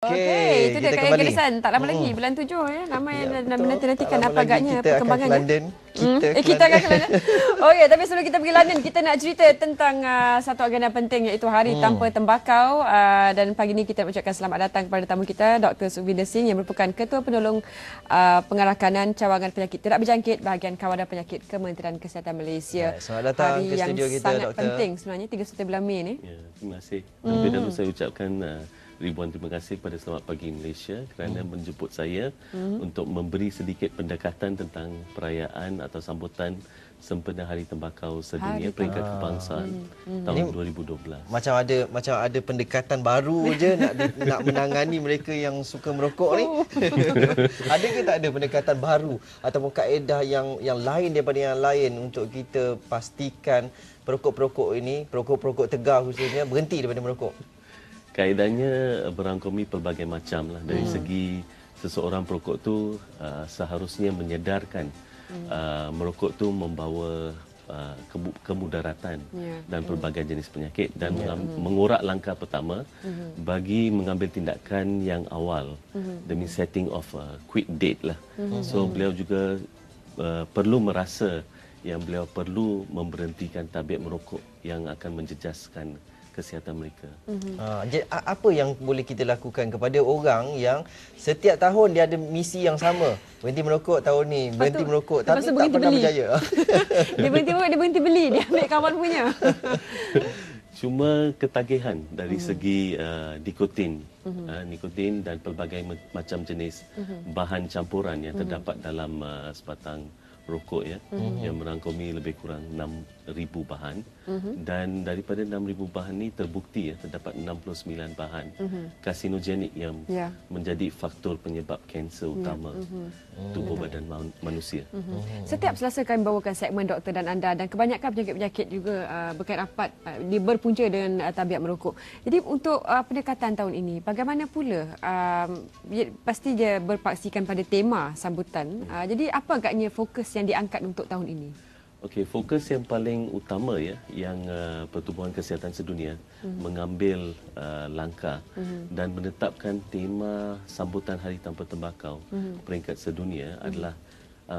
Okey, itu dia Kak kembali. Garisan. Tak lama lagi, bulan 7 ya. Ramai yang menanti-nantikan Tak lama apa lagi agaknya kita perkembangannya. akan ke London. Kita akan ke London. Okey, tapi sebelum kita pergi London, kita nak cerita tentang satu agenda penting iaitu Hari Tanpa Tembakau. Dan pagi ini kita ucapkan selamat datang kepada tamu kita, Dr. Sukhvinder Singh yang merupakan Ketua Penolong Pengarah Kanan Cawangan Penyakit Tidak Berjangkit bahagian Kawalan Penyakit Kementerian Kesihatan Malaysia. Selamat datang ke studio kita, Doktor. Hari yang sangat Doktor. penting sebenarnya 31 bulan Mei ni. Ya, terima kasih. Lebih dahulu saya ucapkan ribuan terima kasih kepada Selamat Pagi Malaysia kerana menjemput saya untuk memberi sedikit pendekatan tentang perayaan atau sambutan sempena Hari Tembakau Sedunia peringkat kebangsaan tahun 2012. Macam ada pendekatan baru je nak menangani mereka yang suka merokok ni. Ada ke tak ada pendekatan baru ataupun kaedah yang lain daripada yang lain untuk kita pastikan perokok-perokok ini, perokok-perokok tegar khususnya berhenti daripada merokok? Kaedahnya berangkumi pelbagai macam lah. Dari segi seseorang perokok tu seharusnya menyedarkan merokok tu membawa kemudaratan dan pelbagai jenis penyakit dan mengurak langkah pertama bagi mengambil tindakan yang awal demi setting of quick date lah. So beliau juga perlu merasa yang beliau perlu memberhentikan tabiat merokok yang akan menjejaskan kesihatan mereka. Apa yang boleh kita lakukan kepada orang yang setiap tahun dia ada misi yang sama, berhenti merokok tahun ni, berhenti merokok tapi tak pernah berjaya. Dia berhenti merokok, dia berhenti beli, dia ambil kawan punya. Cuma ketagihan dari segi nikotin dan pelbagai macam jenis bahan campuran yang terdapat dalam sebatang rokok ya, yang merangkumi lebih kurang 6,000 bahan dan daripada 6,000 bahan ni terbukti ya terdapat 69 bahan karsinogenik yang menjadi faktor penyebab kanser utama tubuh badan manusia. Setiap Selasa kami bawakan segmen doktor dan anda dan kebanyakan penyakit-penyakit juga berkait rapat berpunca dengan tabiat merokok. Jadi untuk pendekatan tahun ini, bagaimana pula pasti dia berpaksikan pada tema sambutan. Jadi apa agaknya fokus yang diangkat untuk tahun ini? Okey, fokus yang paling utama ya yang Pertubuhan Kesihatan Sedunia mengambil langkah dan menetapkan tema sambutan Hari Tanpa Tembakau peringkat sedunia adalah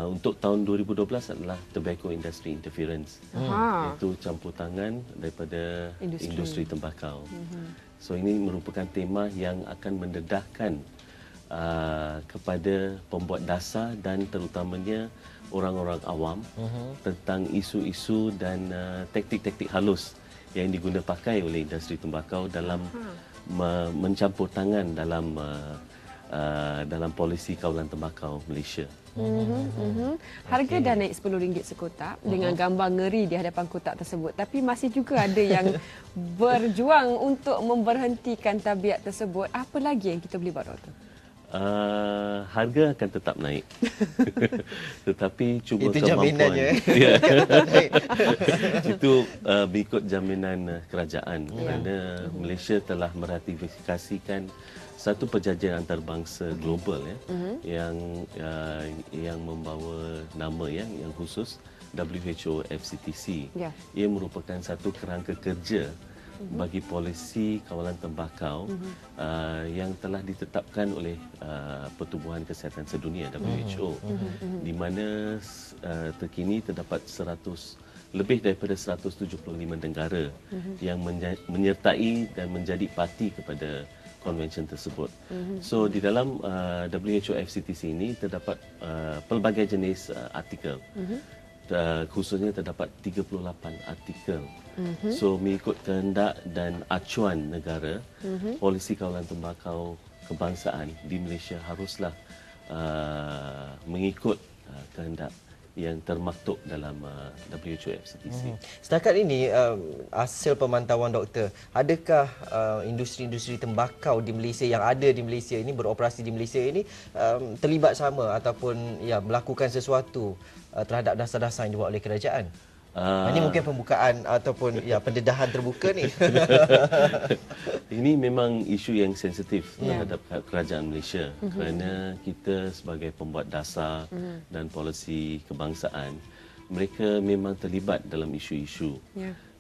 untuk tahun 2012 adalah Tobacco Industry Interference, iaitu campur tangan daripada industri tembakau. So ini merupakan tema yang akan mendedahkan kepada pembuat dasar dan terutamanya orang-orang awam tentang isu-isu dan taktik-taktik halus yang diguna pakai oleh industri tembakau dalam mencampur tangan dalam polisi kawalan tembakau Malaysia. Harga dah naik RM10 sekotak dengan gambar ngeri di hadapan kotak tersebut, tapi masih juga ada yang berjuang untuk memberhentikan tabiat tersebut. Apa lagi yang kita boleh buat, Doktor? Harga akan tetap naik. Tetapi cuba itu kemampuan. jaminannya. Itu mengikut jaminan kerajaan kerana Malaysia telah meratifikasikan satu perjanjian antarabangsa global yang membawa nama yang khusus WHO FCTC. Ia merupakan satu kerangka kerja bagi polisi kawalan tembakau yang telah ditetapkan oleh Pertubuhan Kesihatan Sedunia WHO, di mana terkini terdapat lebih daripada 175 negara yang menyertai dan menjadi parti kepada konvensyen tersebut. So di dalam WHO FCTC ini terdapat pelbagai jenis artikel. Khususnya terdapat 38 artikel. So mengikut kehendak dan acuan negara, polisi kawalan tembakau kebangsaan di Malaysia haruslah mengikut kehendak yang termaktub dalam WHO FCTC. Setakat ini, hasil pemantauan doktor, adakah industri-industri tembakau di Malaysia yang ada di Malaysia ini, beroperasi di Malaysia ini, terlibat sama ataupun melakukan sesuatu terhadap dasar-dasar yang dibuat oleh kerajaan? Ini mungkin pembukaan ataupun pendedahan terbuka ni. Ini memang isu yang sensitif terhadap kerajaan Malaysia kerana kita sebagai pembuat dasar dan polisi kebangsaan, mereka memang terlibat dalam isu-isu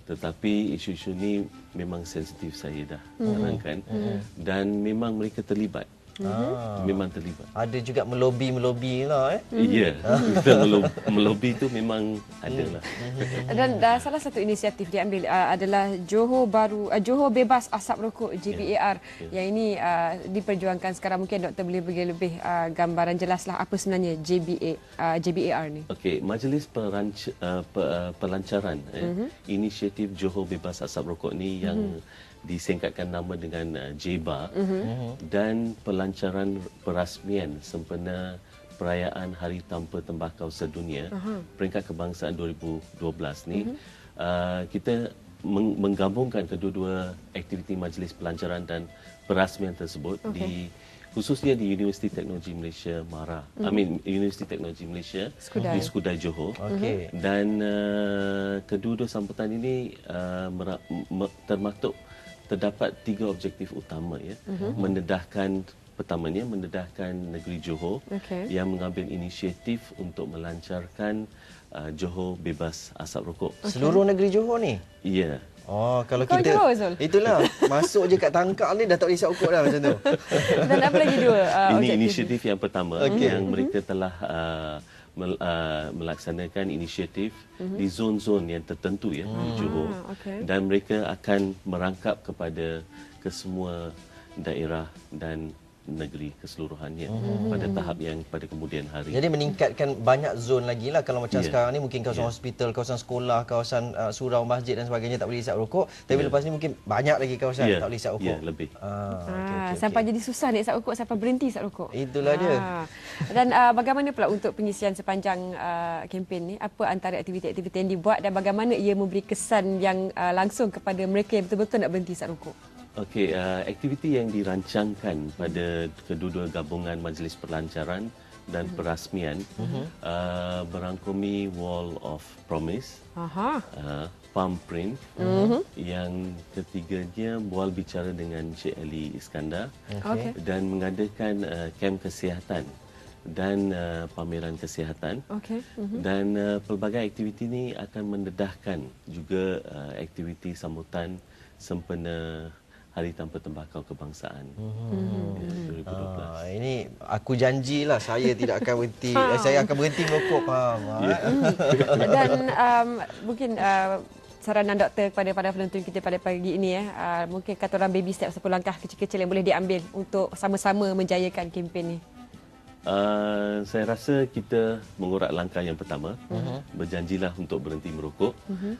Tetapi isu-isu ni memang sensitif saya dah terangkan dan memang mereka terlibat. Memang terlibat. Ada juga melobi lah Ya, kita melobi tu memang ada lah. Dan salah satu inisiatif diambil adalah Johor Bebas Asap Rokok JBAR. Yang ini diperjuangkan sekarang. Mungkin doktor boleh bagi lebih gambaran jelas lah apa sebenarnya JBAR ni. Okey, Majlis Pelancaran inisiatif Johor Bebas Asap Rokok ni yang disingkatkan nama dengan JBA dan pelancaran perasmian sempena perayaan Hari Tanpa Tembakau Sedunia peringkat kebangsaan 2012 ni kita menggabungkan kedua-dua aktiviti majlis pelancaran dan perasmian tersebut khususnya di Universiti Teknologi Malaysia MARA. Universiti Teknologi Malaysia di Skudai Johor. Dan kedua-dua sambutan ini terdapat 3 objektif utama pertamanya mendedahkan negeri Johor yang mengambil inisiatif untuk melancarkan Johor Bebas Asap Rokok. Seluruh negeri Johor ni? Ya. Oh, kalau Kau kita Johor, Zul? itulah masuk je kat tangkap ni dah tak boleh isap rokok dah macam tu. Dan apa lagi dua Ini objektif inisiatif yang pertama yang mereka telah melaksanakan inisiatif di zon-zon yang tertentu di Johor dan mereka akan merangkap kepada kesemua daerah dan negeri keseluruhannya pada tahap yang pada kemudian hari. Jadi meningkatkan banyak zon lagi lah. Kalau macam sekarang ni mungkin kawasan hospital, kawasan sekolah, kawasan surau, masjid dan sebagainya tak boleh isap rokok. Tapi lepas ni mungkin banyak lagi kawasan tak boleh isap rokok. Ya, lebih. Sampai jadi susah nak isap rokok, sampai berhenti isap rokok. Itulah dia. Dan bagaimana pula untuk pengisian sepanjang kempen ni? Apa antara aktiviti-aktiviti yang dibuat dan bagaimana ia memberi kesan yang langsung kepada mereka yang betul-betul nak berhenti isap rokok? Okey, aktiviti yang dirancangkan pada kedua-dua gabungan Majlis Pelancaran dan Perasmian berangkumi Wall of Promise, Palm Print, yang ketiganya bual bicara dengan Cik Ali Iskandar dan mengadakan kem kesihatan dan pameran kesihatan. Dan pelbagai aktiviti ini akan mendedahkan juga aktiviti sambutan sempena Hari Tanpa Tembakau Kebangsaan 2012. Ini aku janjilah saya tidak akan berhenti. Saya akan berhenti merokok, faham? Dan mungkin saranan doktor kepada para penonton kita pada pagi ini mungkin kata orang baby step 10 langkah kecil-kecil yang boleh diambil untuk sama-sama menjayakan kempen ni. Saya rasa kita mengurat langkah yang pertama, berjanjilah untuk berhenti merokok,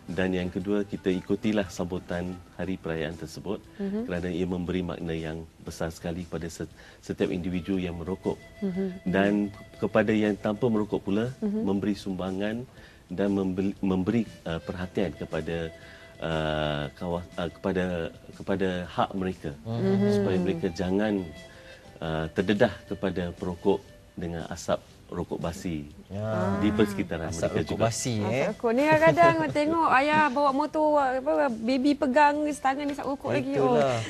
dan yang kedua kita ikutilah sambutan hari perayaan tersebut kerana ia memberi makna yang besar sekali kepada setiap individu yang merokok, dan kepada yang tanpa merokok pula memberi sumbangan dan memberi perhatian kepada kepada hak mereka, supaya mereka jangan terdedah kepada perokok dengan asap rokok basi di persekitaran asap mereka rokok juga. basi Rokok ni kadang tengok ayah bawa motor, baby pegang tangan isap rokok lagi.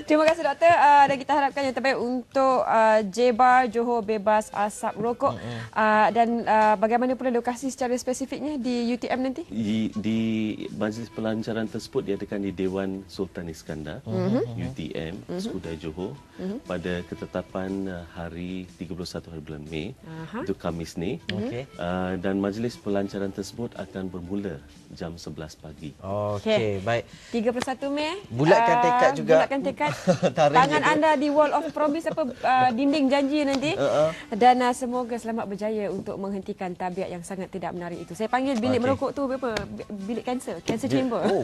Terima kasih doktor, dan kita harapkan yang terbaik untuk JBAR Johor Bebas Asap Rokok. Dan bagaimana pula lokasi secara spesifiknya di UTM nanti? Di majlis pelancaran tersebut diadakan di Dewan Sultan Iskandar UTM Skudai Johor pada ketetapan hari 31 hari bulan Mei, itu Khamis ni. Dan majlis pelancaran tersebut akan bermula jam 11 pagi. Okey, baik. 31 Mei. Bulatkan tekad juga. Bulatkan tekad. Tangan anda di Wall of Promise, dinding janji nanti. Dan semoga selamat berjaya untuk menghentikan tabiat yang sangat tidak menarik itu. Saya panggil bilik merokok tu apa? Bilik kanser chamber.